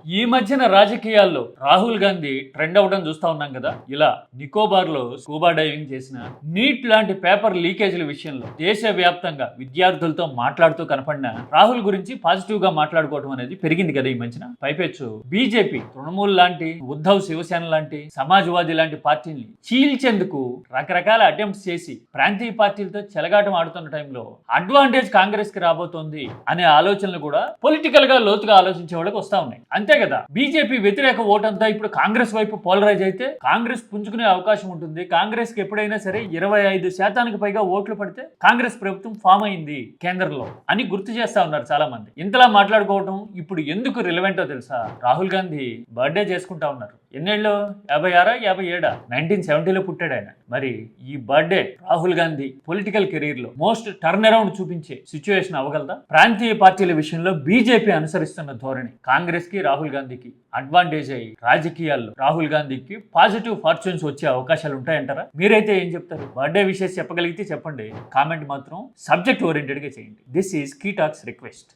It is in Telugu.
ఈ మధ్యన రాజకీయాల్లో రాహుల్ గాంధీ ట్రెండ్ అవ్వడం చూస్తా ఉన్నాం కదా. ఇలా నికోబార్ లో స్కూబా డైవింగ్ చేసిన, నీట్ లాంటి పేపర్ లీకేజీల విషయంలో దేశవ్యాప్తంగా విద్యార్థులతో మాట్లాడుతూ కనపడిన రాహుల్ గురించి పాజిటివ్ గా మాట్లాడుకోవడం అనేది పెరిగింది కదా ఈ మధ్యన. పైపెచ్చు బీజేపీ, తృణమూల్ లాంటి, ఉద్ధవ్ శివసేన లాంటి, సమాజ్వాదీ లాంటి పార్టీని చీల్చేందుకు రకరకాల అటెంప్ట్స్ చేసి ప్రాంతీయ పార్టీలతో చెలగాటం ఆడుతున్న టైంలో అడ్వాంటేజ్ కాంగ్రెస్ కి రాబోతోంది అనే ఆలోచనలు కూడా పొలిటికల్ గా లోతుగా ఆలోచించే వాళ్ళకి వస్తా ఉన్నాయి. అంతే కదా, బీజేపీ వ్యతిరేక ఓటంతా ఇప్పుడు కాంగ్రెస్ వైపు పోలరైజ్ అయితే కాంగ్రెస్ పుంజుకునే అవకాశం ఉంటుంది. కాంగ్రెస్ కి ఎప్పుడైనా సరే 25% పైగా ఓట్లు పడితే కాంగ్రెస్ ప్రభుత్వం ఫామ్ అయింది కేంద్రంలో అని గుర్తు చేస్తా ఉన్నారు చాలా మంది. ఇంతలా మాట్లాడుకోవడం ఇప్పుడు ఎందుకు రిలవెంటో తెలుసా? రాహుల్ గాంధీ బర్త్డే చేసుకుంటా ఉన్నారు. ఎన్నేళ్ళు? 56, 57? 1970లో పుట్టాడు ఆయన. మరి ఈ birthday Rahul Gandhi political career లో మోస్ట్ టర్న్ అరౌండ్ చూపించే సిచ్యువేషన్ అవ్వగలదా? ప్రాంతీయ పార్టీల విషయంలో బీజేపీ అనుసరిస్తున్న ధోరణి కాంగ్రెస్ కి, రాహుల్ గాంధీకి అడ్వాంటేజ్ అయ్యి రాజకీయాల్లో రాహుల్ గాంధీకి పాజిటివ్ ఫార్చ్యూన్స్ వచ్చే అవకాశాలు ఉంటాయంటారా? మీరైతే ఏం చెప్తారు? బర్త్డే విషెస్ చెప్పగలిగితే చెప్పండి. కామెంట్ మాత్రం సబ్జెక్ట్ ఓరియంటెడ్ గా చేయండి. This is key talks request.